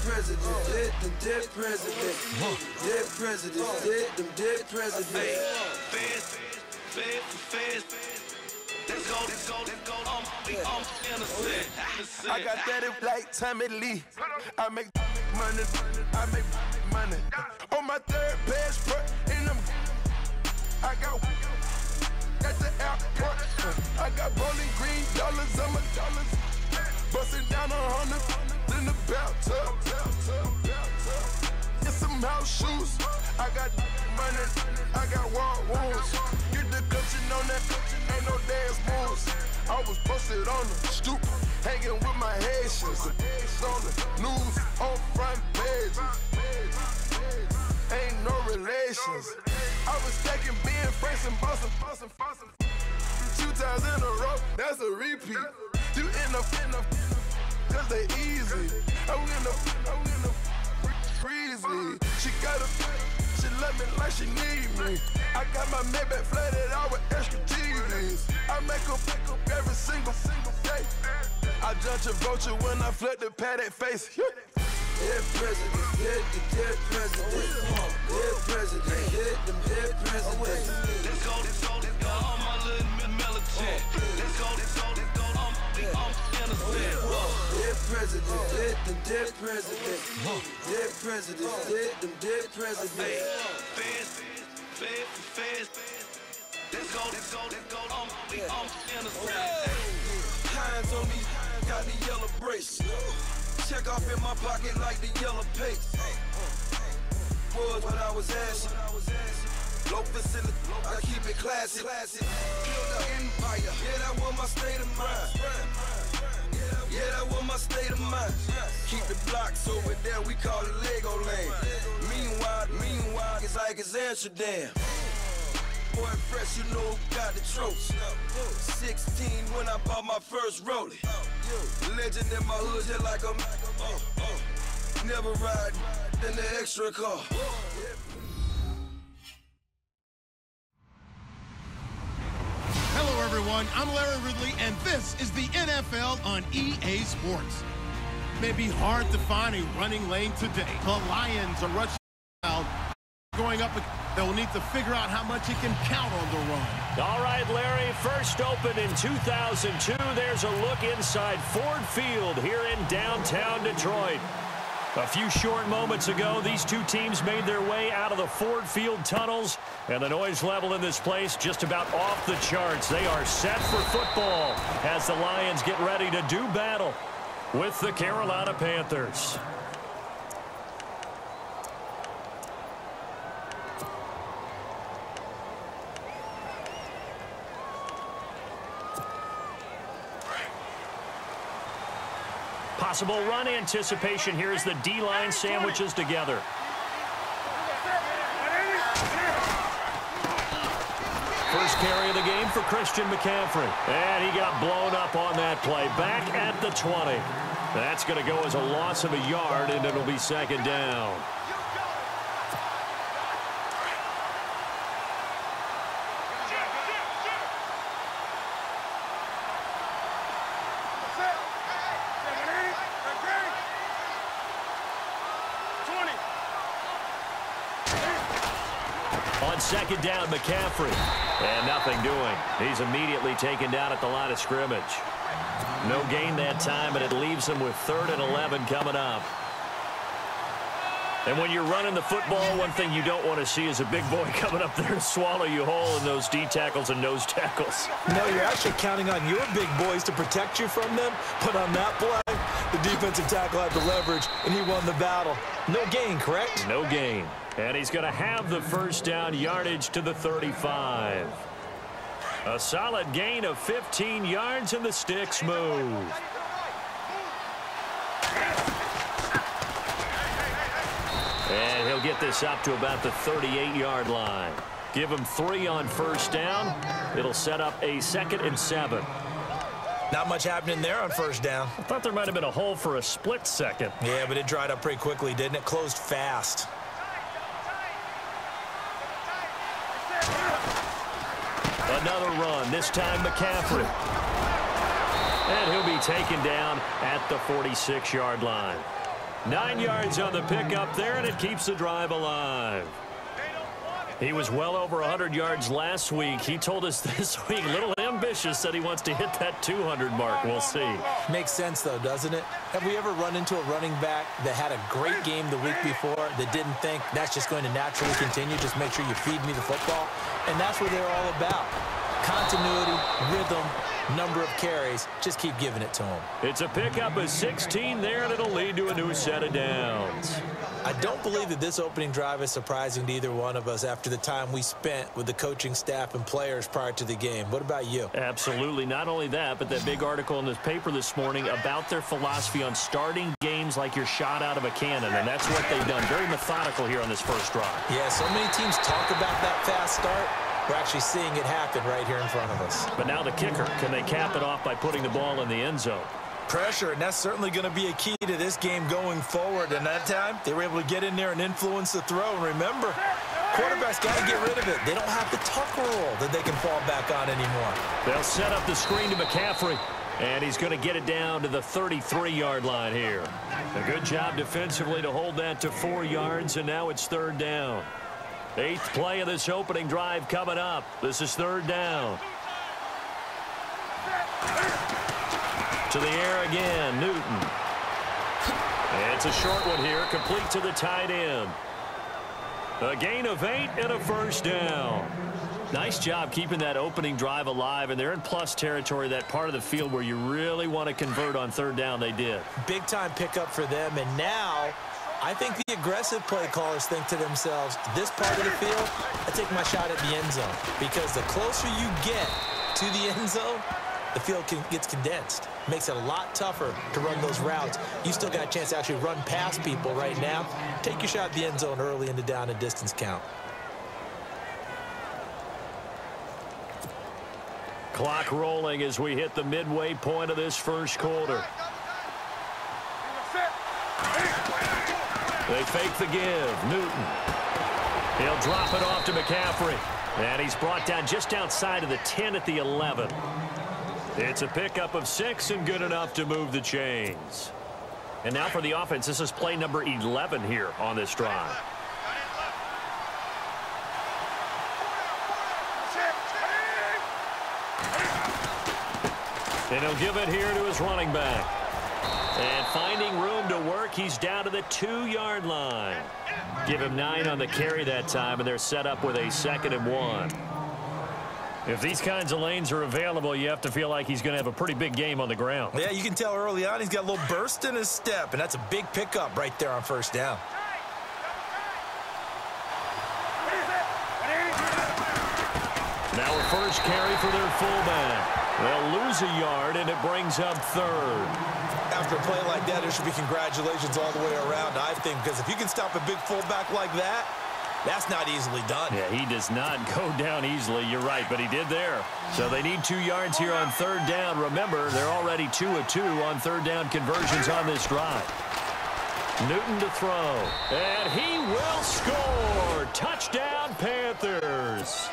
presidents, dead them dead presidents. Dead presidents, dead them dead presidents. I got that if like Tommy Lee. I make money, I make money. On my third passport, and I got at the airport. I got rolling green dollars on my dollars. Busting down 100 in the bathtub. Get some house shoes. I got money, I got war wounds. Get the cushion on that, ain't no dance moves. I was posted on the stoop, hanging with my Haitians. On the news, on front pages. Ain't no relations. I was stacking being Franks and Boston. 2 times in a row, that's a repeat. You end up, cause they easy. I win the breezy. She love me like she need me. I got my Maybach flooded out with extra TVs. I make her pick up every single day. I judge a vulture when I flood the paddock face. Dead presidents, dead presidents. Dead presidents, dead them dead presidents. Let's go, all my little militant. Let's go, I'm innocent. Dead presidents, dead them dead presidents. Dead presidents, dead them dead presidents. Fast. Let's go, I'm innocent. Hands on me, got the yellow brace. Check off in my pocket like the yellow paste. Was what I was asking. Low facility, I keep it classy. Build an empire, yeah, that was my state of mind. Yeah, that was my state of mind. Keep the blocks over there, we call it Lego land. Meanwhile, it's like it's Amsterdam. Boy, fresh, you know who got the tropes. 16 when I bought my first rollie. Legend in my hood, just like a never ride in the extra car. Hello, everyone. I'm Larry Ridley, and this is the NFL on EA Sports. It may be hard to find a running lane today. The Lions are rushing out, going up. They'll need to figure out how much he can count on the run. All right, Larry, first opened in 2002. There's a look inside Ford Field here in downtown Detroit. A few short moments ago, these two teams made their way out of the Ford Field tunnels, and the noise level in this place just about off the charts. They are set for football as the Lions get ready to do battle with the Carolina Panthers. Possible run anticipation here as the D-line sandwiches together. First carry of the game for Christian McCaffrey. And he got blown up on that play. Back at the 20. That's going to go as a loss of a yard, and it'll be second down. On second down, McCaffrey. And nothing doing. He's immediately taken down at the line of scrimmage. No gain that time, and it leaves him with 3rd and 11 coming up. And when you're running the football, one thing you don't want to see is a big boy coming up there and swallow you whole in those D tackles and nose tackles. No, you're actually counting on your big boys to protect you from them. But on that play, the defensive tackle had the leverage, and he won the battle. No gain, correct? No gain. And he's going to have the first down yardage to the 35. A solid gain of 15 yards, and the sticks move. And he'll get this up to about the 38-yard line. Give him 3 on first down. It'll set up a 2nd and 7. Not much happening there on first down. I thought there might have been a hole for a split second. Yeah, but it dried up pretty quickly, didn't it? Closed fast. Another run, this time McCaffrey. And he'll be taken down at the 46-yard line. 9 yards on the pickup there, and it keeps the drive alive. He was well over 100 yards last week. He told us this week, a little ambitious, said he wants to hit that 200 mark. We'll see. Makes sense, though, doesn't it? Have we ever run into a running back that had a great game the week before that didn't think that's just going to naturally continue? Just make sure you feed me the football. And that's what they're all about. Continuity, rhythm, number of carries. Just keep giving it to them. It's a pickup of 16 there, and it'll lead to a new set of downs. I don't believe that this opening drive is surprising to either one of us after the time we spent with the coaching staff and players prior to the game. What about you? Absolutely. Not only that, but that big article in the paper this morning about their philosophy on starting games like you're shot out of a cannon, and that's what they've done. Very methodical here on this first drive. Yeah, so many teams talk about that fast start. We're actually seeing it happen right here in front of us. But now the kicker. Can they cap it off by putting the ball in the end zone? Pressure, and that's certainly going to be a key to this game going forward. And that time, they were able to get in there and influence the throw. And remember, quarterbacks got to get rid of it. They don't have the tuck roll that they can fall back on anymore. They'll set up the screen to McCaffrey, and he's going to get it down to the 33-yard line here. A good job defensively to hold that to 4 yards, and now it's third down. 8th play of this opening drive coming up. This is third down. To the air again, Newton. It's a short one here, complete to the tight end. A gain of 8 and a first down. Nice job keeping that opening drive alive, and they're in plus territory, that part of the field where you really want to convert on third down. They did. Big-time pickup for them, and now I think the aggressive play callers think to themselves, this part of the field, I take my shot at the end zone. Because the closer you get to the end zone, the field gets condensed. Makes it a lot tougher to run those routes. You still got a chance to actually run past people right now. Take your shot at the end zone early in the down and distance count. Clock rolling as we hit the midway point of this first quarter. They fake the give. Newton. He'll drop it off to McCaffrey. And he's brought down just outside of the 10 at the 11. It's a pickup of 6 and good enough to move the chains. And now for the offense, this is play number 11 here on this drive. And he'll give it here to his running back. And finding room to work, he's down to the 2-yard line. Give him 9 on the carry that time, and they're set up with a 2nd and 1. If these kinds of lanes are available, you have to feel like he's going to have a pretty big game on the ground. Yeah, you can tell early on he's got a little burst in his step, and that's a big pickup right there on first down. Now a first carry for their fullback. They'll lose a yard, and it brings up 3rd. After a play like that, there should be congratulations all the way around, I think, because if you can stop a big fullback like that, that's not easily done. Yeah, he does not go down easily. You're right, but he did there. So they need 2 yards here on third down. Remember, they're already 2 of 2 on third down conversions on this drive. Newton to throw, and he will score. Touchdown, Panthers.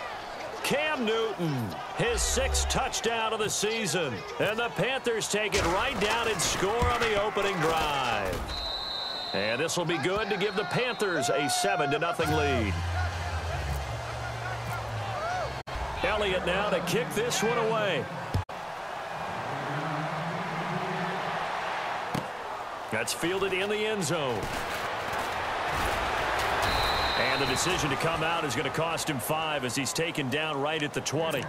Cam Newton, his 6th touchdown of the season. And the Panthers take it right down and score on the opening drive. And this will be good to give the Panthers a 7-0 lead. Elliott now to kick this one away. That's fielded in the end zone. And the decision to come out is going to cost him 5 as he's taken down right at the 20.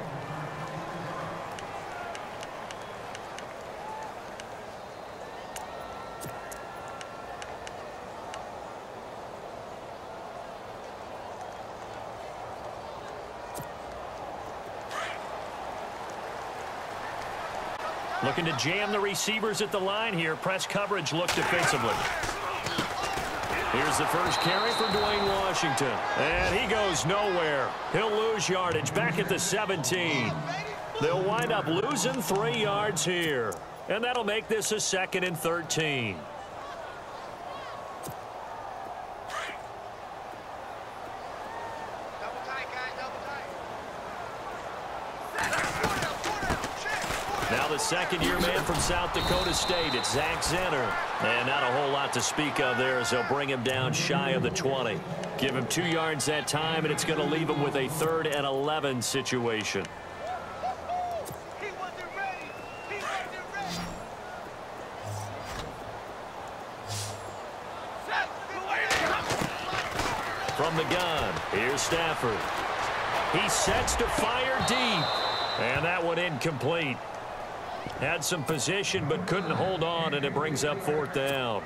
Looking to jam the receivers at the line here. Press coverage look defensively. Here's the first carry for Dwayne Washington. And he goes nowhere. He'll lose yardage back at the 17. They'll wind up losing 3 yards here. And that'll make this a 2nd and 13. Now the second-year man from South Dakota State, it's Zach Zenner. And not a whole lot to speak of there as they'll bring him down shy of the 20. Give him 2 yards that time, and it's going to leave him with a 3rd and 11 situation. From the gun, here's Stafford. He sets to fire deep, and that one incomplete. Had some position but couldn't hold on, and it brings up 4th down.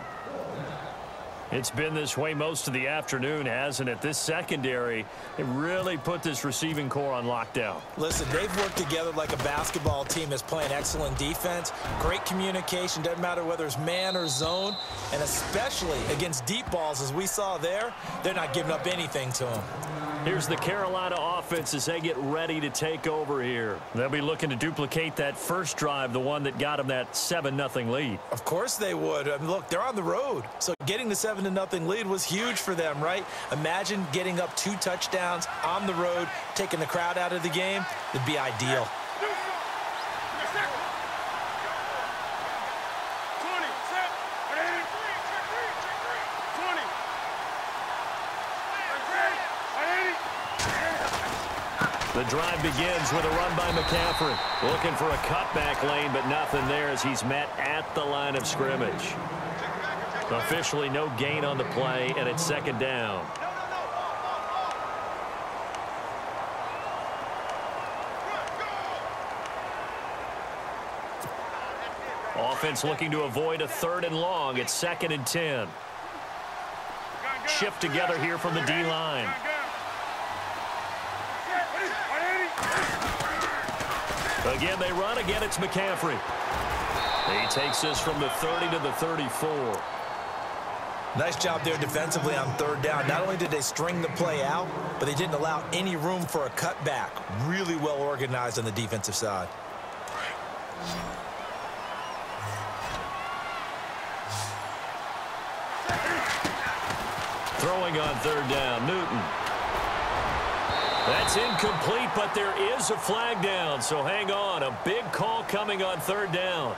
It's been this way most of the afternoon, hasn't it? This secondary, it really put this receiving core on lockdown. Listen, they've worked together like a basketball team that's playing excellent defense. Great communication, doesn't matter whether it's man or zone. And especially against deep balls, as we saw there, they're not giving up anything to them. Here's the Carolina offense as they get ready to take over here. They'll be looking to duplicate that first drive, the one that got them that 7-0 lead. Of course they would. I mean, look, they're on the road. So getting the 7-0 lead was huge for them, right? Imagine getting up 2 touchdowns on the road, taking the crowd out of the game. It'd be ideal. The drive begins with a run by McCaffrey. Looking for a cutback lane, but nothing there as he's met at the line of scrimmage. Officially no gain on the play, and it's 2nd down. Offense looking to avoid a 3rd and long. It's 2nd and 10. Shift together here from the D-line. Again, they run. Again, it's McCaffrey. He takes this from the 30 to the 34. Nice job there defensively on 3rd down. Not only did they string the play out, but they didn't allow any room for a cutback. Really well organized on the defensive side. Throwing on 3rd down, Newton. That's incomplete, but there is a flag down, so hang on. A big call coming on 3rd down.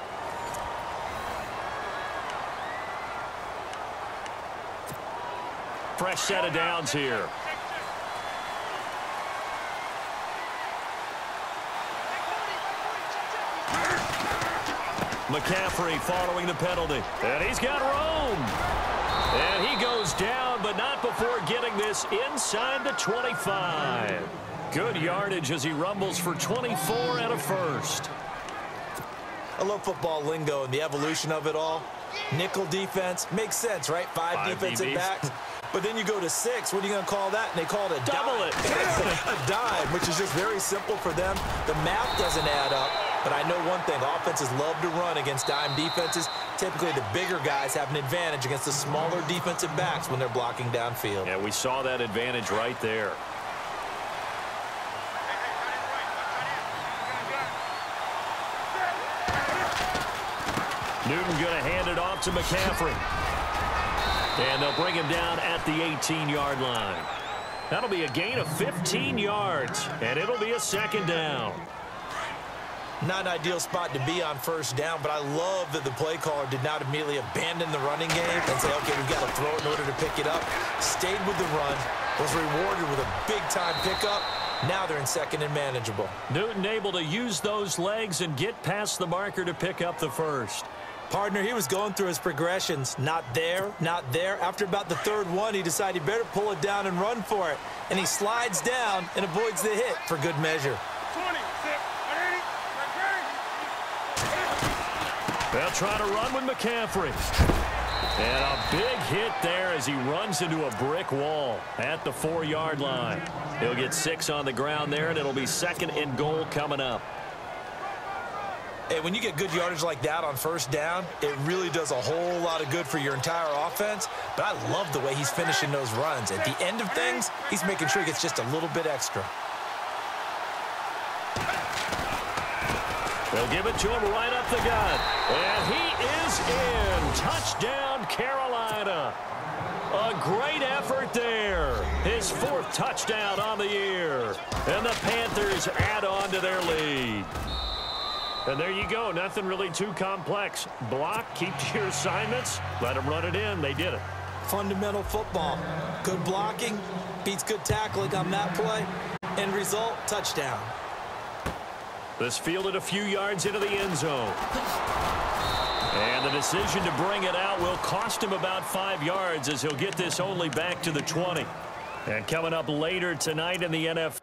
Fresh set of downs here. McCaffrey following the penalty. And he's got room. And he goes down, but not before getting this inside the 25. Good yardage as he rumbles for 24 and a first. I love football lingo and the evolution of it all. Nickel defense makes sense, right? 5 defensive backs. But then you go to 6. What are you going to call that? And they call it a double dime. A dime, which is just very simple for them. The math doesn't add up. But I know one thing. Offenses love to run against dime defenses. Typically, the bigger guys have an advantage against the smaller defensive backs when they're blocking downfield. Yeah, we saw that advantage right there. Newton going to hand it off to McCaffrey. And they'll bring him down at the 18-yard line. That'll be a gain of 15 yards, and it'll be a 2nd down. Not an ideal spot to be on 1st down, but I love that the play caller did not immediately abandon the running game and say, okay, we've got to throw it in order to pick it up. Stayed with the run, was rewarded with a big-time pickup. Now they're in 2nd and manageable. Newton able to use those legs and get past the marker to pick up the 1st. Partner, he was going through his progressions. Not there, not there. After about the 3rd one, he decided he better pull it down and run for it. And he slides down and avoids the hit for good measure. They'll try to run with McCaffrey. And a big hit there as he runs into a brick wall at the 4-yard line. He'll get 6 on the ground there, and it'll be 2nd and goal coming up. Hey, when you get good yardage like that on 1st down, it really does a whole lot of good for your entire offense. But I love the way he's finishing those runs. At the end of things, he's making sure he gets just a little bit extra. They'll give it to him right up the gut. And he is in. Touchdown, Carolina. A great effort there. His 4th touchdown on the year. And the Panthers add on to their lead. And there you go. Nothing really too complex. Block, keep to your assignments, let them run it in. They did it. Fundamental football. Good blocking beats good tackling on that play. End result, touchdown. This fielded a few yards into the end zone. And the decision to bring it out will cost him about 5 yards as he'll get this only back to the 20. And coming up later tonight in the NFL.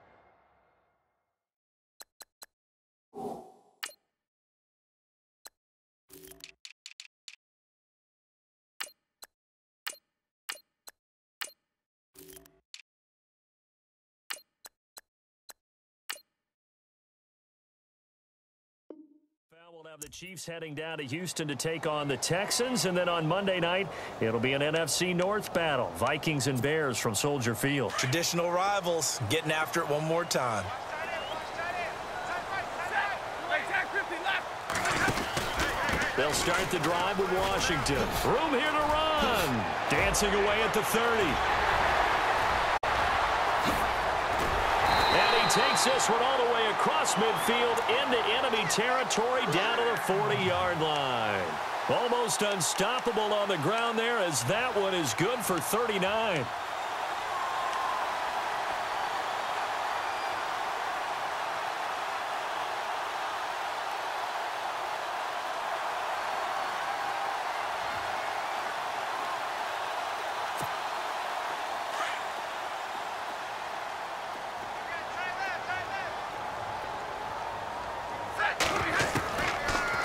We'll have the Chiefs heading down to Houston to take on the Texans. And then on Monday night, it'll be an NFC North battle. Vikings and Bears from Soldier Field. Traditional rivals getting after it one more time. They'll start the drive with Washington. Room here to run. Dancing away at the 30. And he takes this one all the way across midfield into enemy territory down to the 40-yard line. Almost unstoppable on the ground there as that one is good for 39.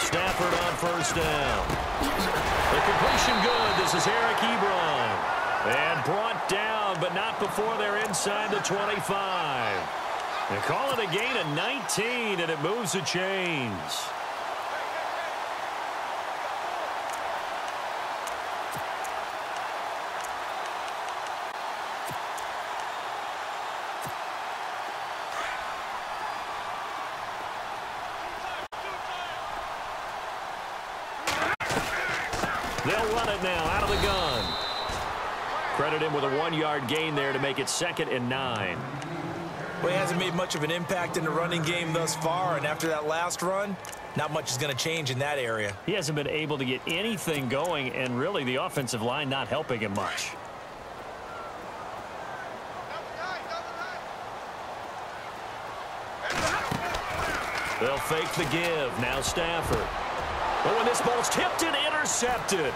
Stafford on first down. The completion good. This is Eric Ebron. And brought down, but not before they're inside the 25. They call it a gain of 19, and it moves the chains. They'll run it now out of the gun. Credit him with a 1-yard gain there to make it 2nd and 9. Well, he hasn't made much of an impact in the running game thus far, and after that last run, not much is going to change in that area. He hasn't been able to get anything going, and really the offensive line not helping him much. They'll fake the give. Now Stafford. But when this ball's tipped and intercepted.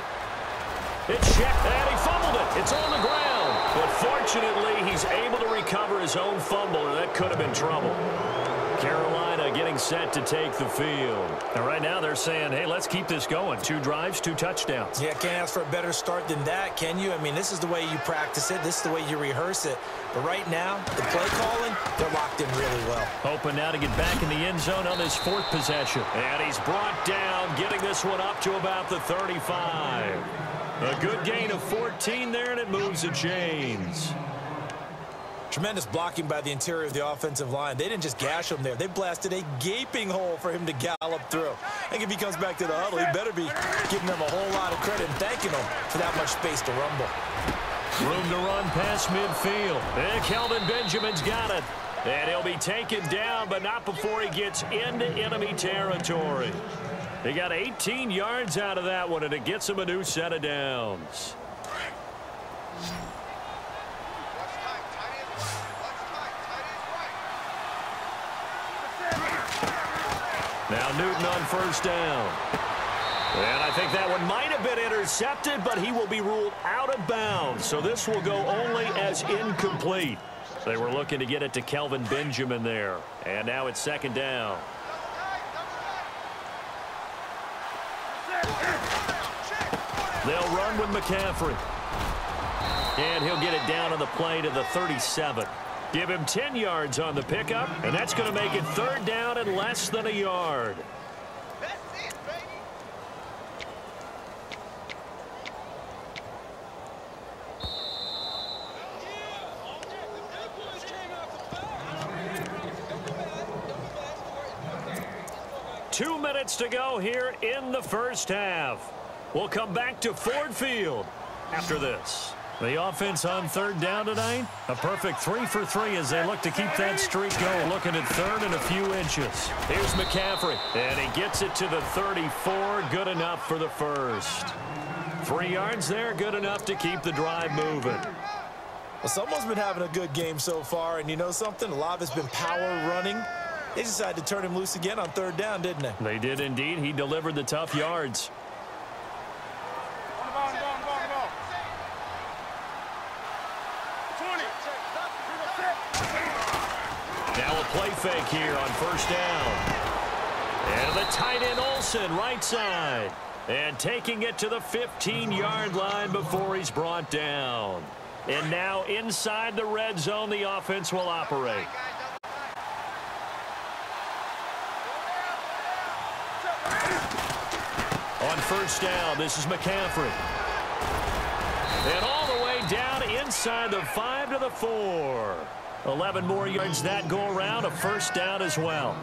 It's checked, and he fumbled it. It's on the ground. But fortunately, he's able to recover his own fumble, or that could have been trouble. Carolina getting set to take the field. And right now they're saying, hey, let's keep this going. 2 drives, 2 touchdowns. Yeah, can't ask for a better start than that, can you? I mean, this is the way you practice it. This is the way you rehearse it. But right now, the play calling, they're locked in really well. Hoping now to get back in the end zone on this 4th possession. And he's brought down, getting this one up to about the 35. A good gain of 14 there, and it moves the chains. Tremendous blocking by the interior of the offensive line. They didn't just gash him there. They blasted a gaping hole for him to gallop through. I think if he comes back to the huddle, he better be giving them a whole lot of credit and thanking them for that much space to rumble. Room to run past midfield. And Kelvin Benjamin's got it. And he'll be taken down, but not before he gets into enemy territory. They got 18 yards out of that one, and it gets him a new set of downs. Now Newton on first down. And I think that one might have been intercepted, but he will be ruled out of bounds. So this will go only as incomplete. They were looking to get it to Kelvin Benjamin there. And now it's 2nd down. They'll run with McCaffrey. And he'll get it down on the play to the 37. Give him 10 yards on the pickup, and that's going to make it 3rd down and less than a yard. That's it, baby. Two minutes to go here in the first half. We'll come back to Ford Field after this. The offense on third down tonight, a perfect 3 for 3 as they look to keep that streak going. Looking at third and a few inches. Here's McCaffrey, and he gets it to the 34. Good enough for the first. 3 yards there, good enough to keep the drive moving. Well, someone's been having a good game so far, and you know something? A lot of it's been power running. They decided to turn him loose again on third down, didn't they? They did indeed. He delivered the tough yards. Now a play fake here on first down. And the tight end Olsen, right side. And taking it to the 15-yard line before he's brought down. And now inside the red zone, the offense will operate. On first down, this is McCaffrey. And all the way down inside the 5 to the 4. 11 more yards that go around, a first down as well.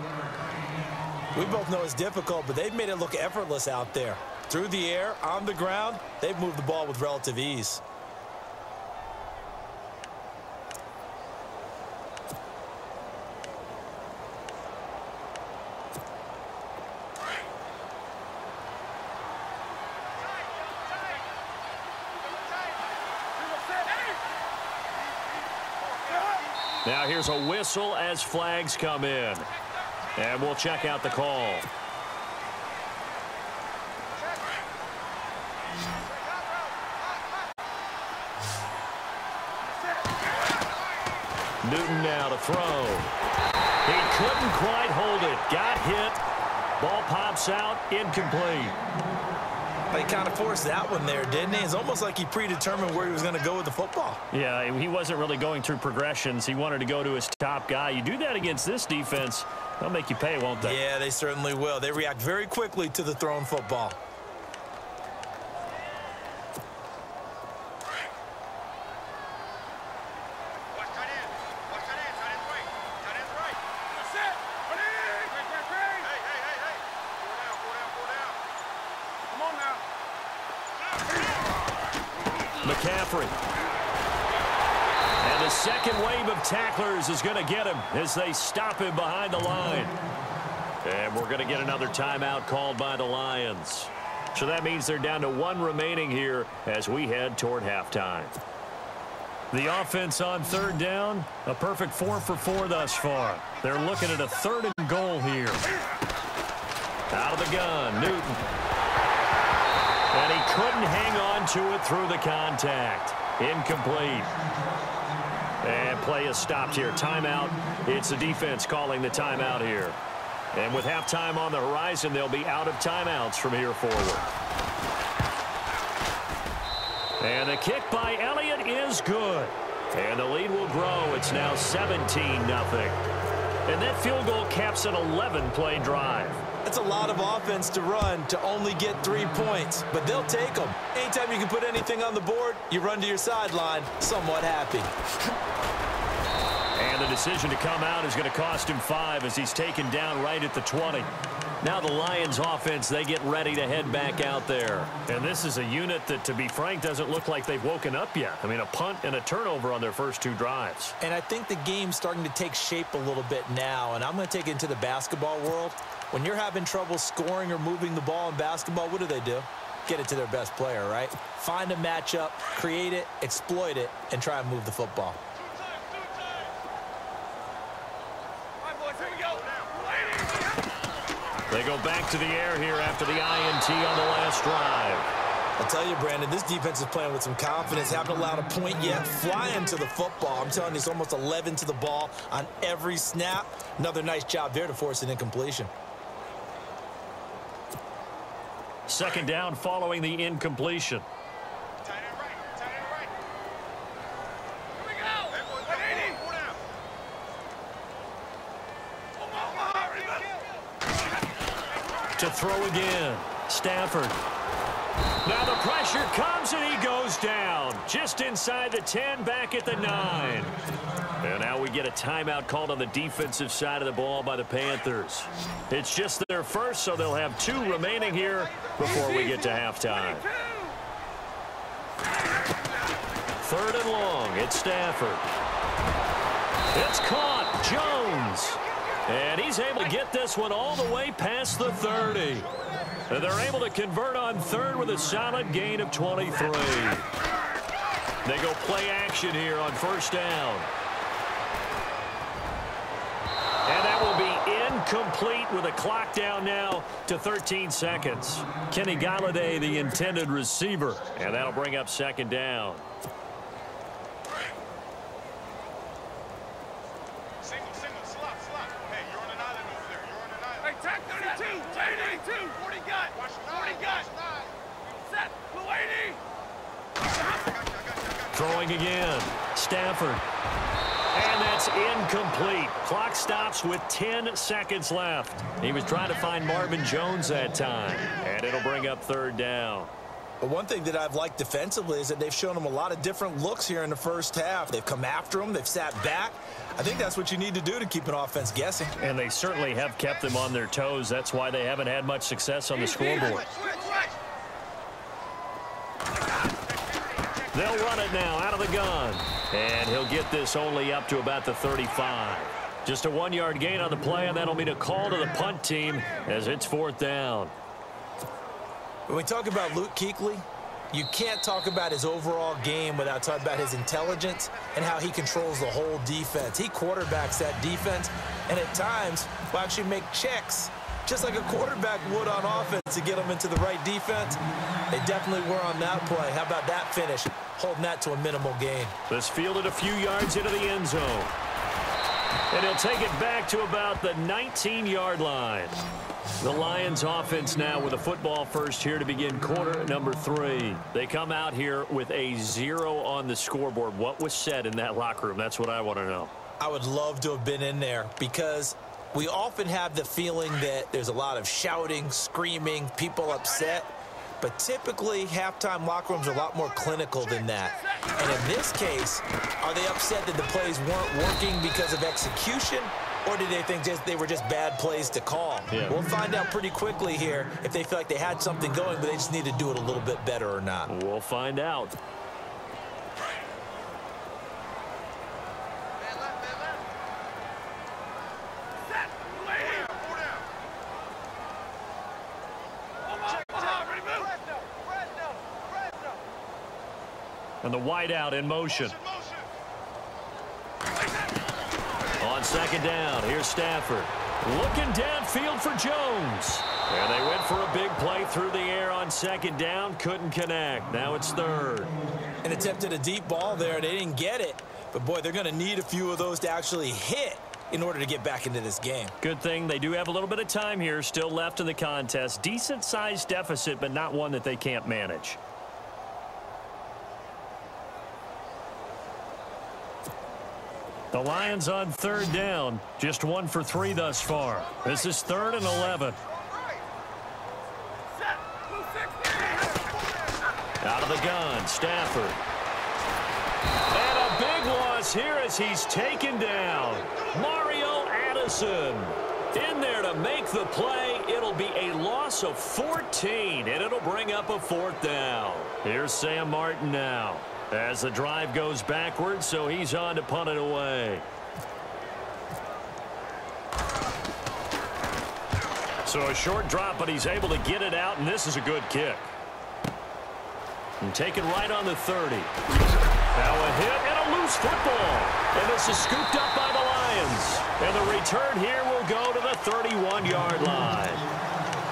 We both know it's difficult, but they've made it look effortless out there. Through the air, on the ground, they've moved the ball with relative ease. Now here's a whistle as flags come in. And we'll check out the call. Newton now to throw. He couldn't quite hold it. Got hit. Ball pops out. Incomplete. He kind of forced that one there, didn't he? It's almost like he predetermined where he was going to go with the football. Yeah, he wasn't really going through progressions. He wanted to go to his top guy. You do that against this defense, they'll make you pay, won't they? Yeah, they certainly will. They react very quickly to the thrown football. McCaffrey. And the second wave of tacklers is going to get him as they stop him behind the line. And we're going to get another timeout called by the Lions. So that means they're down to 1 remaining here as we head toward halftime. The offense on third down, a perfect 4 for 4 thus far. They're looking at a 3rd and goal here. Out of the gun, Newton. And he couldn't hang on to it through the contact. Incomplete. And play is stopped here. Timeout. It's the defense calling the timeout here. And with halftime on the horizon, they'll be out of timeouts from here forward. And the kick by Elliott is good. And the lead will grow. It's now 17-0. And that field goal caps an 11-play drive. That's a lot of offense to run to only get 3 points, but they'll take them. Anytime you can put anything on the board, you run to your sideline somewhat happy. And the decision to come out is going to cost him 5 as he's taken down right at the 20. Now the Lions offense, they get ready to head back out there. And this is a unit that, to be frank, doesn't look like they've woken up yet. I mean, a punt and a turnover on their first 2 drives. And I think the game's starting to take shape a little bit now, and I'm going to take it into the basketball world. When you're having trouble scoring or moving the ball in basketball, what do? Get it to their best player, right? Find a matchup, create it, exploit it, and try and move the football. They go back to the air here after the INT on the last drive. I'll tell you, Brandon, this defense is playing with some confidence. Haven't allowed a point yet. Flying to the football. I'm telling you, it's almost 11 to the ball on every snap. Another nice job there to force an incompletion. Second down following the incompletion. To throw again. Stafford. Now the pressure comes and he goes down. Just inside the 10, back at the 9. And now we get a timeout called on the defensive side of the ball by the Panthers. It's just their first, so they'll have 2 remaining here before we get to halftime. 3rd and long. It's Stafford. It's caught. Jones. And he's able to get this one all the way past the 30. And they're able to convert on 3rd with a solid gain of 23. They go play action here on 1st down. And that will be incomplete with a clock down now to 13 seconds. Kenny Galladay, the intended receiver. And that'll bring up 2nd down. Throwing again. Stafford. And that's incomplete. Clock stops with 10 seconds left. He was trying to find Marvin Jones that time. And it'll bring up 3rd down. But one thing that I've liked defensively is that they've shown him a lot of different looks here in the 1st half. They've come after him. They've sat back. I think that's what you need to do to keep an offense guessing. And they certainly have kept them on their toes. That's why they haven't had much success on the scoreboard. They'll run it now out of the gun. And he'll get this only up to about the 35. Just a 1-yard gain on the play, and that'll mean a call to the punt team as it's 4th down. When we talk about Luke Kuechly, you can't talk about his overall game without talking about his intelligence and how he controls the whole defense. He quarterbacks that defense, and at times will actually make checks, just like a quarterback would on offense to get them into the right defense. They definitely were on that play. How about that finish? Holding that to a minimal gain. This fielded a few yards into the end zone. And he'll take it back to about the 19-yard line. The Lions offense now with a football first here to begin quarter number 3. They come out here with a 0 on the scoreboard. What was said in that locker room? That's what I want to know. I would love to have been in there because we often have the feeling that there's a lot of shouting, screaming, people upset. But typically, halftime locker rooms are a lot more clinical than that. And in this case, are they upset that the plays weren't working because of execution? Or did they think they were just bad plays to call? Yeah. We'll find out pretty quickly here if they feel like they had something going, but they just need to do it a little bit better or not. We'll find out. And the wideout in motion. On 2nd down, here's Stafford. Looking downfield for Jones. And they went for a big play through the air on 2nd down. Couldn't connect. Now it's 3rd. And attempted a deep ball there. They didn't get it. But, boy, they're going to need a few of those to actually hit in order to get back into this game. Good thing they do have a little bit of time here still left in the contest. Decent-sized deficit, but not one that they can't manage. The Lions on 3rd down. Just 1 for 3 thus far. This is 3rd and 11. Out of the gun, Stafford. And a big loss here as he's taken down. Mario Addison in there to make the play. It'll be a loss of 14, and it'll bring up a 4th down. Here's Sam Martin now as the drive goes backwards, so he's on to punt it away. So a short drop, but he's able to get it out, and this is a good kick. And taken right on the 30. Now a hit and a loose football. And this is scooped up by the Lions. And the return here will go to the 31-yard line.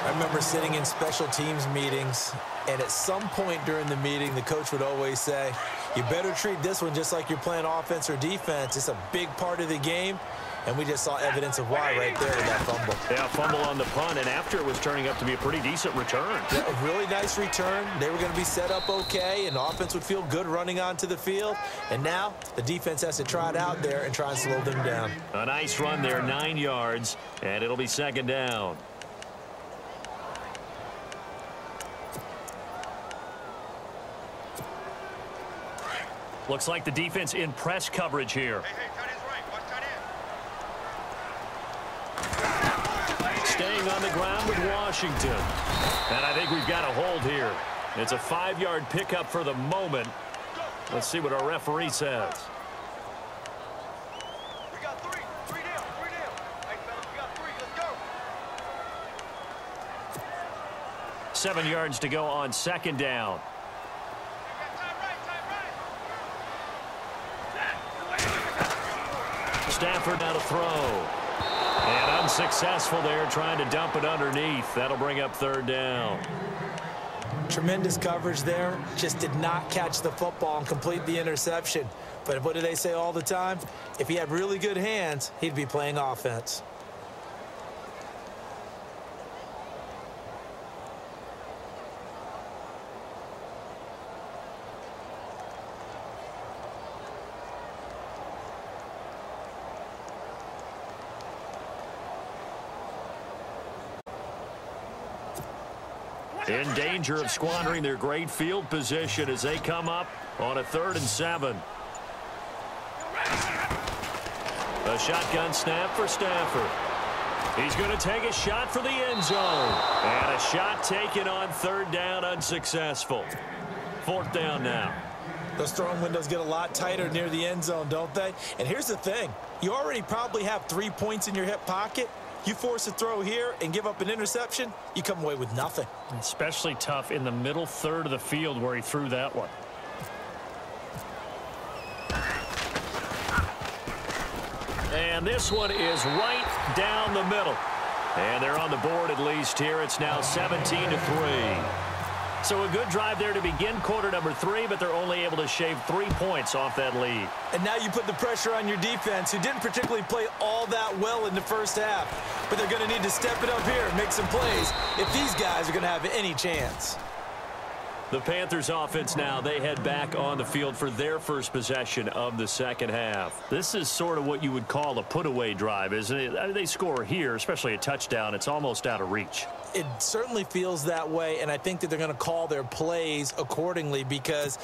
I remember sitting in special teams meetings, and at some point during the meeting, the coach would always say, you better treat this one just like you're playing offense or defense. It's a big part of the game. And we just saw evidence of why right there with that fumble. Yeah, fumble on the punt, and after it was turning up to be a pretty decent return. Yeah, a really nice return. They were going to be set up okay, and the offense would feel good running onto the field. And now the defense has to try it out there and try and slow them down. A nice run there, 9 yards, and it'll be 2nd down. Looks like the defense in press coverage here. Staying on the ground with Washington. And I think we've got a hold here. It's a 5-yard pickup for the moment. Let's see what our referee says. We got three. Three down. Hey, fellas, we got three. Let's go. 7 yards to go on second down. Stafford now to throw. And unsuccessful there, trying to dump it underneath. That'll bring up third down. Tremendous coverage there. Just did not catch the football and complete the interception. But what do they say all the time? If he had really good hands, he'd be playing offense. In danger of squandering their great field position as they come up on a 3rd and 7. A shotgun snap for Stafford. He's going to take a shot for the end zone. And a shot taken on 3rd down, unsuccessful. 4th down now. Those throwing windows get a lot tighter near the end zone, don't they? And here's the thing. You already probably have 3 points in your hip pocket. You force a throw here and give up an interception, you come away with nothing. Especially tough in the middle 3rd of the field where he threw that one. And this one is right down the middle. And they're on the board at least here. It's now 17-3. So a good drive there to begin quarter number 3, but they're only able to shave 3 points off that lead. And now you put the pressure on your defense, who didn't particularly play all that well in the first half. But they're going to need to step it up here and make some plays if these guys are going to have any chance. The Panthers offense now, they head back on the field for their first possession of the second half. This is sort of what you would call a put-away drive, isn't it? I mean, they score here, especially a touchdown. It's almost out of reach. It certainly feels that way, and I think that they're going to call their plays accordingly, because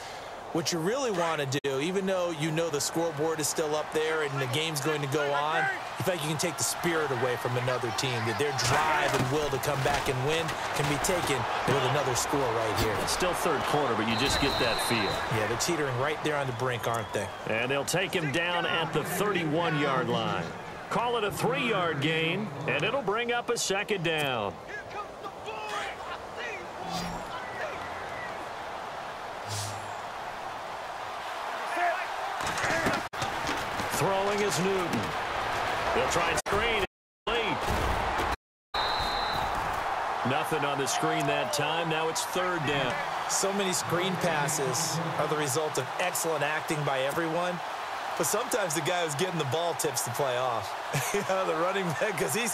what you really want to do, even though you know the scoreboard is still up there and the game's going to go on, you feel like you can take the spirit away from another team, that their drive and will to come back and win can be taken with another score right here. It's still 3rd quarter, but you just get that feel. Yeah, they're teetering right there on the brink, aren't they? And they'll take him down at the 31-yard line. Call it a 3-yard gain, and it'll bring up a 2nd down. Throwing is Newton. They'll try and screen. Lead. Nothing on the screen that time. Now it's 3rd down. So many screen passes are the result of excellent acting by everyone. But sometimes the guy who's getting the ball tips the play off. You know, the running back, because he's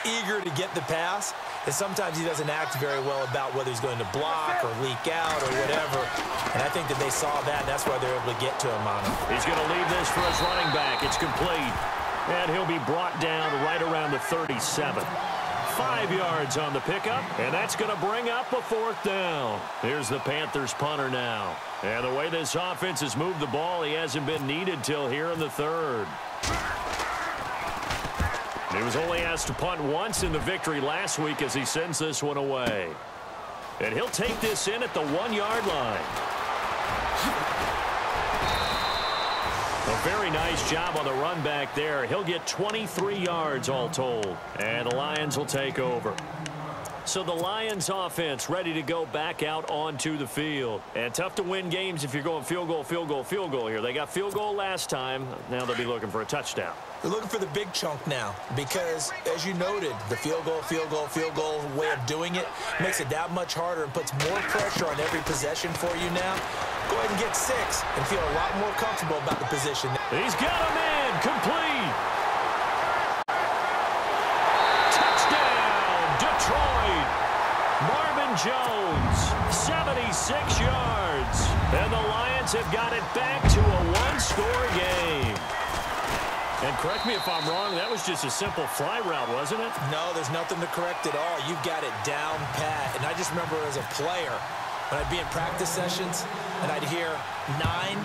eager to get the pass. And sometimes he doesn't act very well about whether he's going to block or leak out or whatever. And I think that they saw that, and that's why they're able to get to him on it. He's going to leave this for his running back. It's complete. And he'll be brought down right around the 37. 5 yards on the pickup, and that's going to bring up a 4th down. Here's the Panthers punter now. And the way this offense has moved the ball, he hasn't been needed till here in the 3rd. He was only asked to punt once in the victory last week as he sends this one away. And he'll take this in at the 1-yard line. A very nice job on the run back there. He'll get 23 yards all told. And the Lions will take over. So the Lions offense ready to go back out onto the field. And tough to win games if you're going field goal, field goal, field goal here. They got field goal last time. Now they'll be looking for a touchdown. They're looking for the big chunk now because, as you noted, the field goal way of doing it makes it that much harder and puts more pressure on every possession for you now. Go ahead and get 6 and feel a lot more comfortable about the position. He's got him in. Complete. Touchdown, Detroit. Marvin Jones, 76 yards. And the Lions have got it back to a 1-score game. And correct me if I'm wrong, that was just a simple fly route, wasn't it? No, there's nothing to correct at all. You've got it down pat. And I just remember as a player, when I'd be in practice sessions and I'd hear 9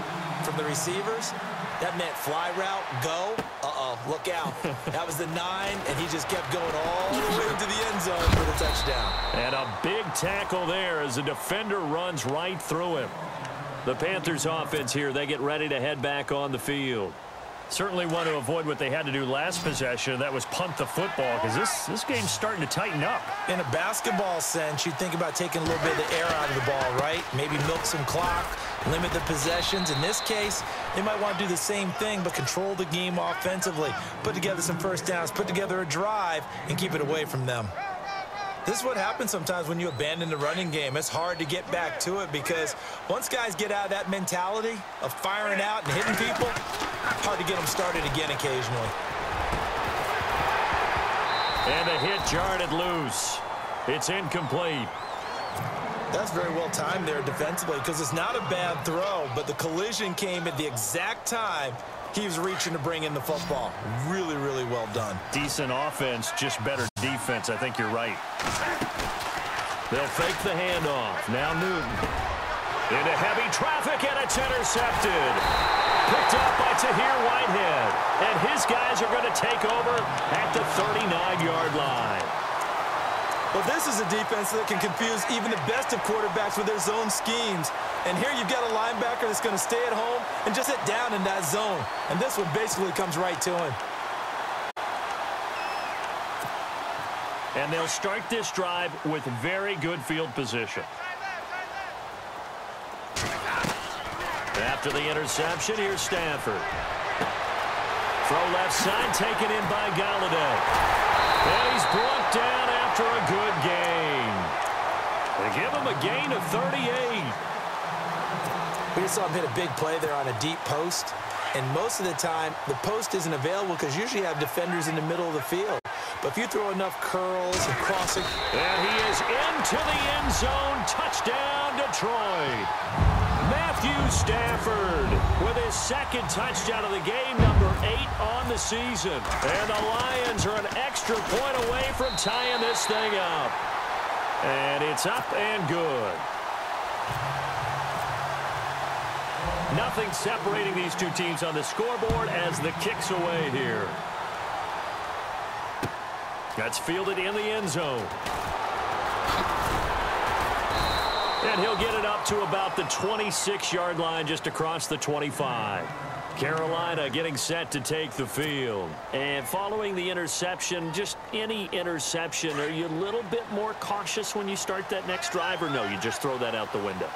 from the receivers, that meant fly route, go, look out. That was the 9, and he just kept going all the way to the end zone for the touchdown. And a big tackle there as the defender runs right through him. The Panthers offense here, they get ready to head back on the field. Certainly want to avoid what they had to do last possession. That was punt the football, because this game's starting to tighten up. In a basketball sense, you think about taking a little bit of the air out of the ball, right? Maybe milk some clock, limit the possessions. In this case, they might want to do the same thing, but control the game offensively. Put together some first downs, put together a drive, and keep it away from them. This is what happens sometimes when you abandon the running game. It's hard to get back to it because once guys get out of that mentality of firing out and hitting people, hard to get them started again occasionally. And a hit jarred it loose. It's incomplete. That's very well timed there defensively because it's not a bad throw, but the collision came at the exact time he was reaching to bring in the football. Really, really well done. Decent offense, just better defense. I think you're right. They'll fake the handoff. Now Newton. Into heavy traffic, and it's intercepted. Picked up by Tahir Whitehead. And his guys are going to take over at the 39-yard line. Well, this is a defense that can confuse even the best of quarterbacks with their zone schemes. And here you've got a linebacker that's going to stay at home and just hit down in that zone. And this one basically comes right to him. And they'll start this drive with very good field position. After the interception, here's Stafford. Throw left side, taken in by Galladay. And he's brought down after a good gain. They give him a gain of 38. We just saw him hit a big play there on a deep post. And most of the time, the post isn't available because usually you have defenders in the middle of the field. But if you throw enough curls and crossing. And he is into the end zone. Touchdown, Detroit. Matthew Stafford with his second touchdown of the game, number 8 on the season. And the Lions are an extra point away from tying this thing up. And it's up and good. Nothing separating these two teams on the scoreboard as the kick's away here. That's fielded in the end zone. And he'll get it up to about the 26-yard line, just across the 25. Carolina getting set to take the field. And following the interception, just any interception, are you a little bit more cautious when you start that next drive, or no, you just throw that out the window?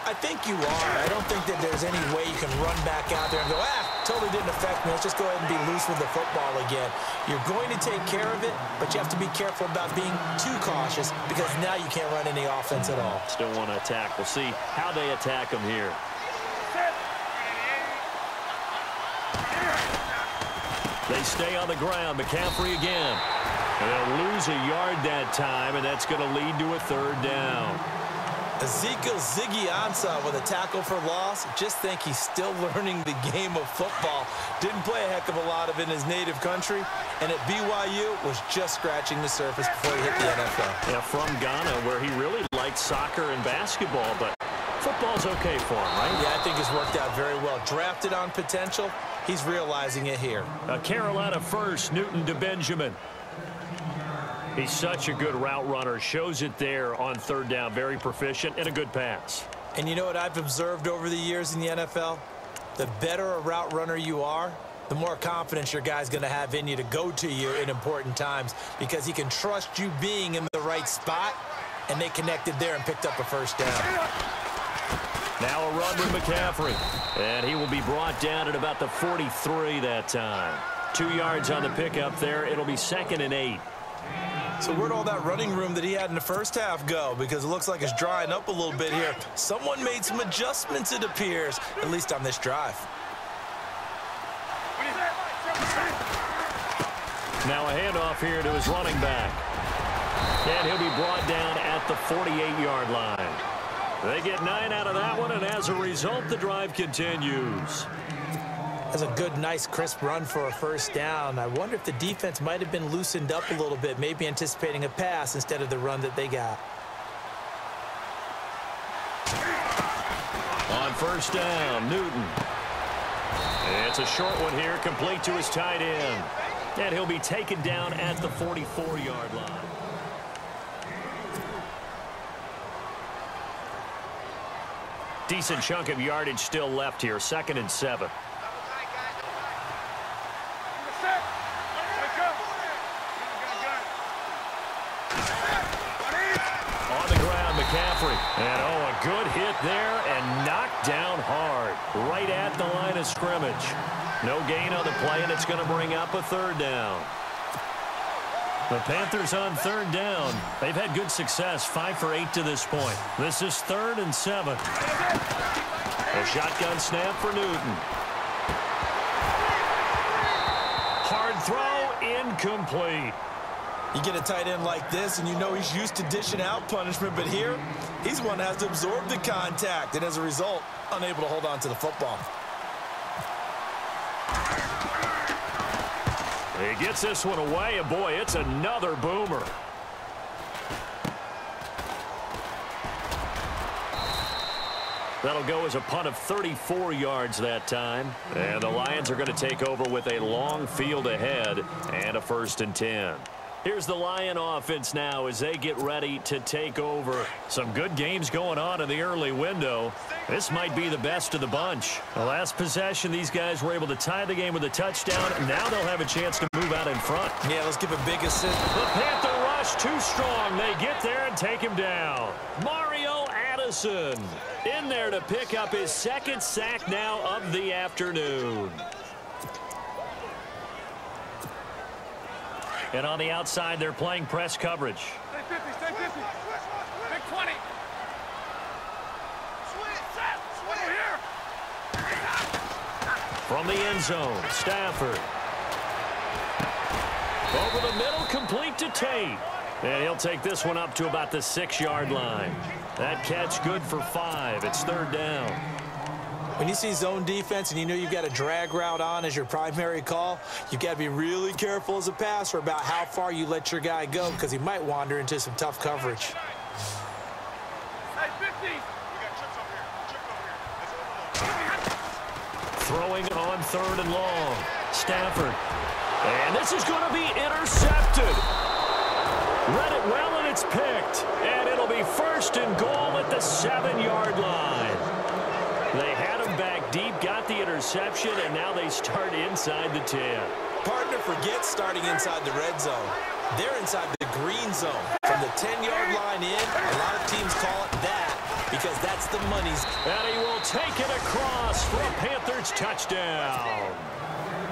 I think you are. I don't think that there's any way you can run back out there and go, totally didn't affect me. Let's just go ahead and be loose with the football again. You're going to take care of it, but you have to be careful about being too cautious because now you can't run any offense at all. Still want to attack. We'll see how they attack them here. They stay on the ground. McCaffrey again. And they'll lose a yard that time, and that's going to lead to a third down. Ezekiel Ziggy Ansah with a tackle for loss. Just think he's still learning the game of football. Didn't play a heck of a lot of it in his native country. And at BYU was just scratching the surface before he hit the NFL. Yeah, from Ghana, where he really liked soccer and basketball, but football's okay for him, right? Yeah, I think it's worked out very well. Drafted on potential. He's realizing it here. A Carolina first, Newton to Benjamin. He's such a good route runner. Shows it there on third down. Very proficient and a good pass. And you know what I've observed over the years in the NFL? The better a route runner you are, the more confidence your guy's going to have in you to go to you in important times because he can trust you being in the right spot, and they connected there and picked up a first down. Now a run with McCaffrey. And he will be brought down at about the 43 that time. 2 yards on the pickup there. It'll be 2nd and 8. So where'd all that running room that he had in the first half go? Because it looks like it's drying up a little bit here. Someone made some adjustments, it appears, at least on this drive. Now a handoff here to his running back. And he'll be brought down at the 48-yard line. They get 9 out of that one, and as a result, the drive continues. That's a good, nice, crisp run for a first down. I wonder if the defense might have been loosened up a little bit, maybe anticipating a pass instead of the run that they got. On first down, Newton. It's a short one here, complete to his tight end. And he'll be taken down at the 44-yard line. Decent chunk of yardage still left here. 2nd and 7. On the ground, McCaffrey. And, oh, a good hit there and knocked down hard. Right at the line of scrimmage. No gain on the play, and it's going to bring up a 3rd down. The Panthers on 3rd down. They've had good success, 5 for 8 to this point. This is 3rd and 7. A shotgun snap for Newton. Hard throw, incomplete. You get a tight end like this, and you know he's used to dishing out punishment, but here, he's one that has to absorb the contact, and as a result, unable to hold on to the football. He gets this one away, and boy, it's another boomer. That'll go as a punt of 34 yards that time. And the Lions are going to take over with a long field ahead and a 1st and 10. Here's the Lion offense now as they get ready to take over. Some good games going on in the early window. This might be the best of the bunch. The last possession, these guys were able to tie the game with a touchdown. Now they'll have a chance to move out in front. Yeah, let's give a big assist. The Panther rush too strong. They get there and take him down. Mario Addison in there to pick up his 2nd sack now of the afternoon. And on the outside, they're playing press coverage. Stay 50, stay 50. Big 20. From the end zone, Stafford. Over the middle, complete to Tate. And he'll take this one up to about the 6-yard line. That catch good for 5. It's 3rd down. When you see zone defense and you know you've got a drag route on as your primary call, you've got to be really careful as a passer about how far you let your guy go because he might wander into some tough coverage. Hey, 50. Throwing on 3rd and long. Stafford. And this is going to be intercepted. Read it well, and it's picked. And it'll be 1st and goal at the 7-yard line. They had him back deep, got the interception, and now they start inside the 10. Partner forgets starting inside the red zone. They're inside the green zone. From the 10-yard line in, a lot of teams call it that because that's the money's. And he will take it across for a Panthers touchdown.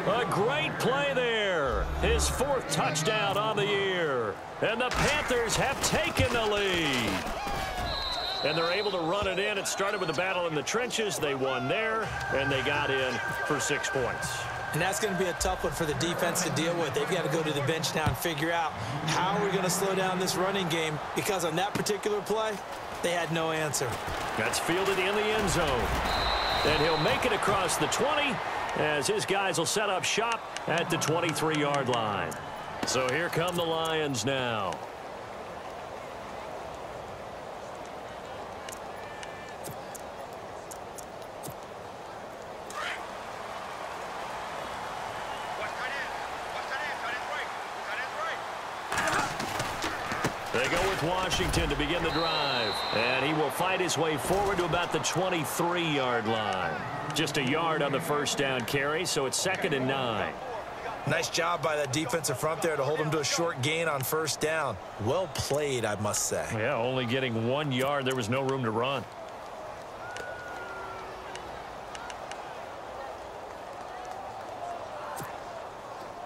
A great play there. His 4th touchdown on the year. And the Panthers have taken the lead. And they're able to run it in. It started with a battle in the trenches. They won there, and they got in for 6 points. And that's going to be a tough one for the defense to deal with. They've got to go to the bench now and figure out how we're going to slow down this running game because on that particular play, they had no answer. That's fielded in the end zone. And he'll make it across the 20 as his guys will set up shop at the 23-yard line. So here come the Lions now. They go with Washington to begin the drive. And he will fight his way forward to about the 23-yard line. Just a yard on the 1st down carry, so it's 2nd and 9. Nice job by that defensive front there to hold him to a short gain on 1st down. Well played, I must say. Yeah, only getting 1 yard. There was no room to run.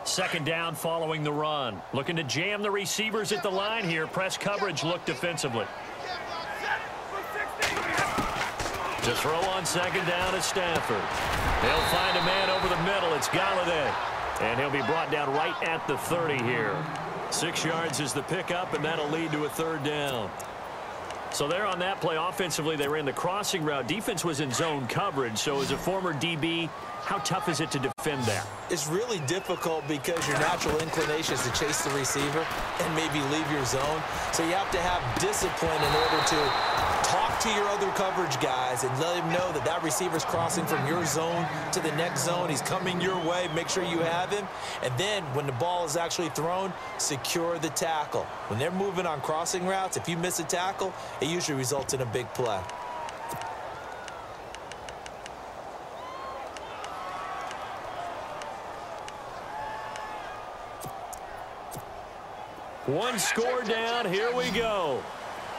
Second down following the run. Looking to jam the receivers at the line here. Press coverage look defensively. To throw on 2nd down is Stafford. He'll find a man over the middle. It's Galladay. And he'll be brought down right at the 30 here. 6 yards is the pickup, and that'll lead to a 3rd down. So there on that play, offensively, they ran the crossing route. Defense was in zone coverage. So as a former DB, how tough is it to defend that? It's really difficult because your natural inclination is to chase the receiver and maybe leave your zone. So you have to have discipline in order to talk to your other coverage guys and let him know that that receiver's crossing from your zone to the next zone. He's coming your way. Make sure you have him. And then when the ball is actually thrown, secure the tackle. When they're moving on crossing routes, if you miss a tackle, it usually results in a big play. One score down. Here we go.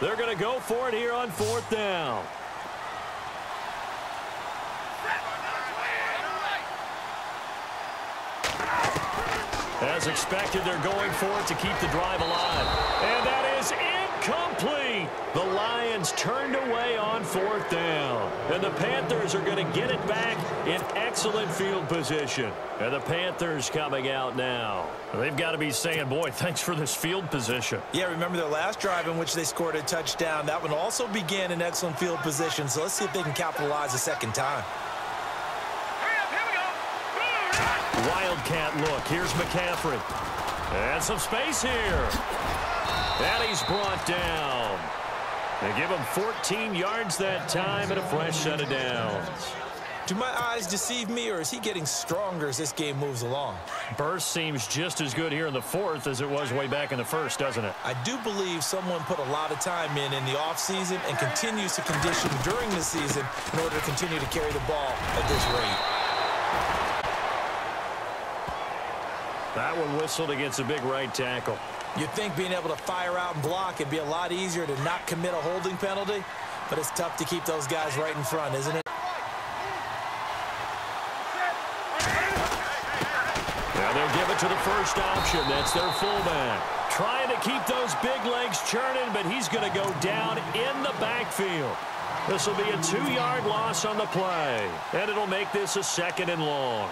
They're going to go for it here on 4th down. As expected, they're going for it to keep the drive alive. And that is incomplete. The Lions turned away on 4th down. And the Panthers are going to get it back in excellent field position. And the Panthers coming out now. They've got to be saying, boy, thanks for this field position. Yeah, remember their last drive in which they scored a touchdown. That one also began in excellent field position. So let's see if they can capitalize a second time. Wildcat look. Here's McCaffrey. And some space here. And he's brought down. They give him 14 yards that time and a fresh set of downs. Do my eyes deceive me, or is he getting stronger as this game moves along? Burst seems just as good here in the 4th as it was way back in the 1st, doesn't it? I do believe someone put a lot of time in the offseason and continues to condition during the season in order to continue to carry the ball at this rate. That one whistled against a big right tackle. You'd think being able to fire out and block would be a lot easier to not commit a holding penalty, but it's tough to keep those guys right in front, isn't it? Now they'll give it to the first option. That's their fullback. Trying to keep those big legs churning, but he's going to go down in the backfield. This will be a 2-yard loss on the play, and it'll make this a 2nd and long.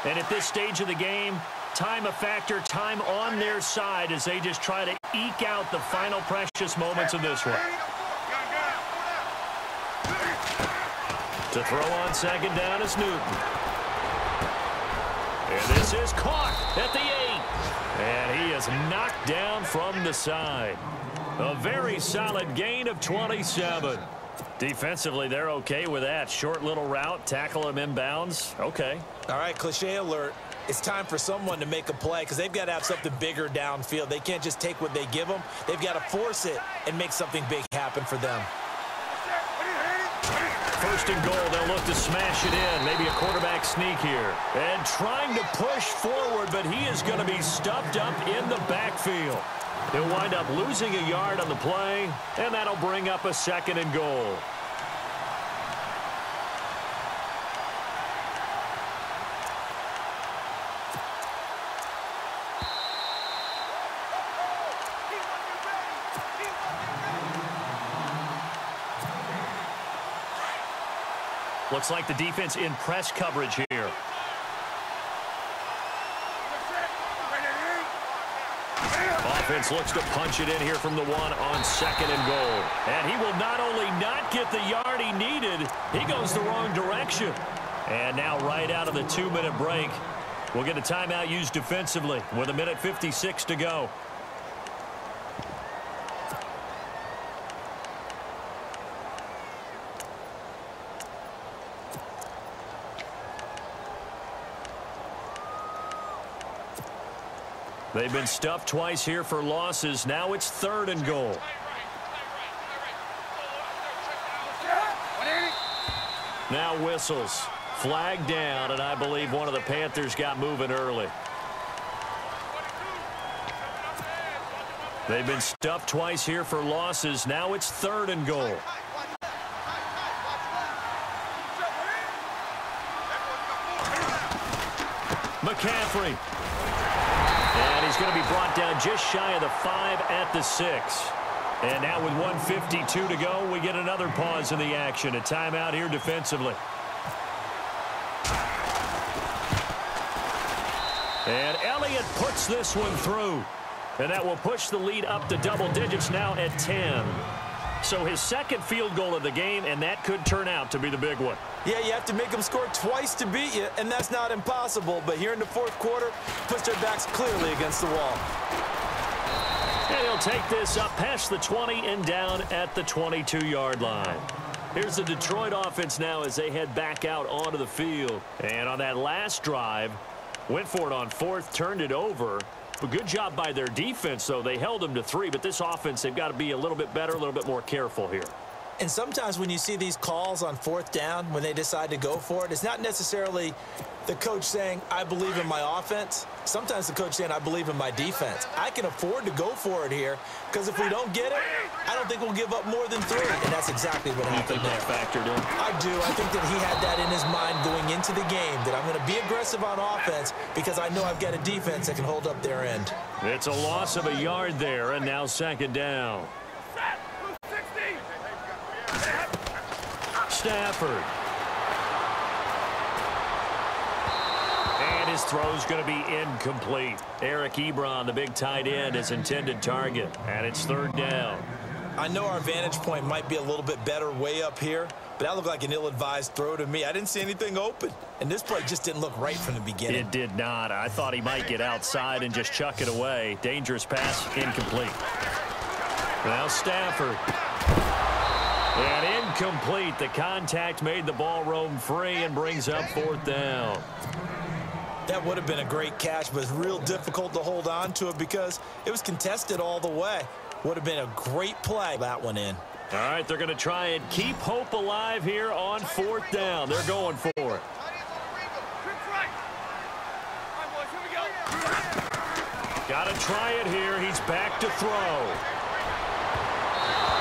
And at this stage of the game, time a factor, time on their side as they just try to eke out the final precious moments of this one. To throw on 2nd down is Newton. And this is caught at the 8. And he is knocked down from the side. A very solid gain of 27. Defensively, they're okay with that. Short little route, tackle him inbounds. Okay. All right, cliche alert. It's time for someone to make a play because they've got to have something bigger downfield. They can't just take what they give them. They've got to force it and make something big happen for them. 1st and goal, they'll look to smash it in. Maybe a quarterback sneak here. And trying to push forward, but he is going to be stuffed up in the backfield. He'll wind up losing a yard on the play, and that'll bring up a 2nd and goal. Looks like the defense in press coverage here. Offense looks to punch it in here from the 1 on 2nd and goal. And he will not only not get the yard he needed, he goes the wrong direction. And now right out of the 2-minute break, we'll get a timeout used defensively with 1:56 to go. They've been stuffed twice here for losses. Now it's 3rd and goal. Now whistles. Flag down, and I believe one of the Panthers got moving early. They've been stuffed twice here for losses. Now it's 3rd and goal. McCaffrey. And he's going to be brought down just shy of the 5 at the 6. And now with 1:52 to go, we get another pause in the action. A timeout here defensively. And Elliott puts this one through. And that will push the lead up to double digits now at 10. So his 2nd field goal of the game, and that could turn out to be the big one. Yeah, you have to make them score twice to beat you, and that's not impossible. But here in the 4th quarter, puts their backs clearly against the wall. And he'll take this up past the 20 and down at the 22-yard line. Here's the Detroit offense now as they head back out onto the field. And on that last drive, went for it on 4th, turned it over. A good job by their defense, though. They held them to 3, but this offense, they've got to be a little bit better, a little bit more careful here. And sometimes when you see these calls on 4th down, when they decide to go for it, it's not necessarily the coach saying, I believe in my offense. Sometimes the coach saying, I believe in my defense. I can afford to go for it here because if we don't get it, I don't think we'll give up more than 3. And that's exactly what happened there. Factored in. I do. I think that he had that in his mind going into the game, that I'm going to be aggressive on offense because I know I've got a defense that can hold up their end. It's a loss of a yard there, and now 2nd down. Stafford. And his throw's going to be incomplete. Eric Ebron, the big tight end, his intended target. And it's 3rd down. I know our vantage point might be a little bit better way up here, but that looked like an ill-advised throw to me. I didn't see anything open. And this play just didn't look right from the beginning. It did not. I thought he might get outside and just chuck it away. Dangerous pass, incomplete. Now Stafford. And incomplete. The contact made the ball roam free and brings up 4th down. That would have been a great catch, but it's real difficult to hold on to it because it was contested all the way. Would have been a great play, that one in. All right, they're going to try and keep hope alive here on 4th down. They're going for it. Got to try it here. He's back to throw.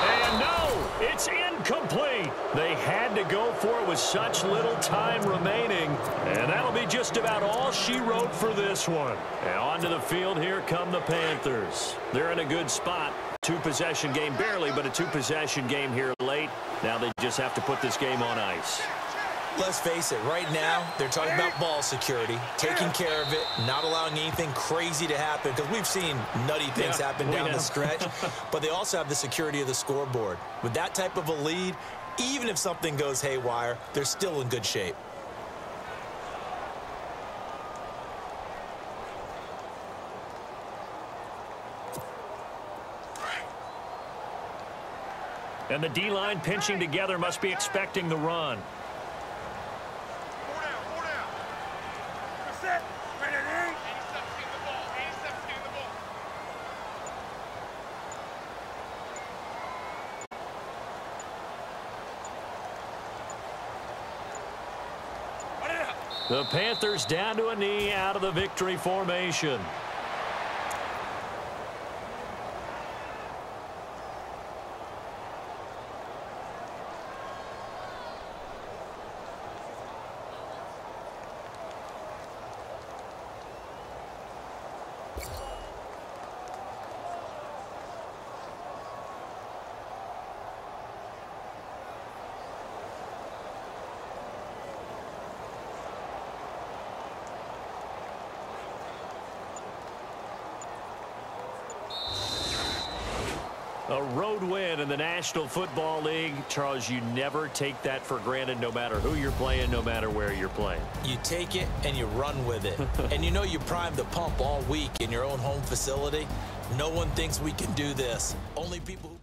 And no, it's incomplete. They had to go for it with such little time remaining. And that'll be just about all she wrote for this one. And onto the field, here come the Panthers. They're in a good spot. 2-possession game barely, but a 2-possession game here late. Now they just have to put this game on ice. Let's face it, right now, they're talking about ball security, taking care of it, not allowing anything crazy to happen, because we've seen nutty things happen down the stretch, but they also have the security of the scoreboard. With that type of a lead, even if something goes haywire, they're still in good shape. And the D-line pinching together must be expecting the run. The Panthers down to a knee out of the victory formation. A road win in the National Football League. Charles, you never take that for granted no matter who you're playing, no matter where you're playing. You take it and you run with it. And you know you primed the pump all week in your own home facility. No one thinks we can do this. Only people who...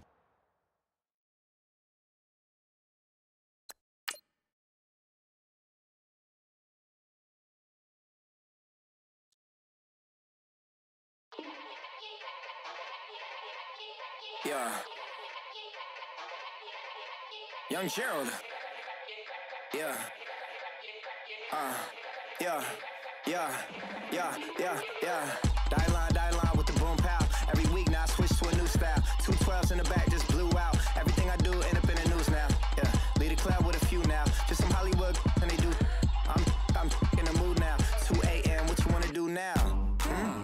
Yeah. LjDubZero. Yeah. Yeah. Die line with the boom pow. Every week now I switch to a new style. 2 12s in the back just blew out. Everything I do end up in the news now. Yeah. Lead a club with a few now. Just some Hollywood and they do. I'm in the mood now. 2 a.m. What you wanna do now?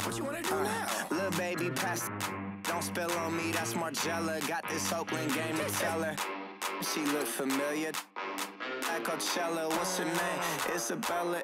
What you wanna do now? Little baby pass. Don't spill on me, that's Margella. Got this Oakland game to tell her. She look familiar. At Coachella, what's her name? Isabella,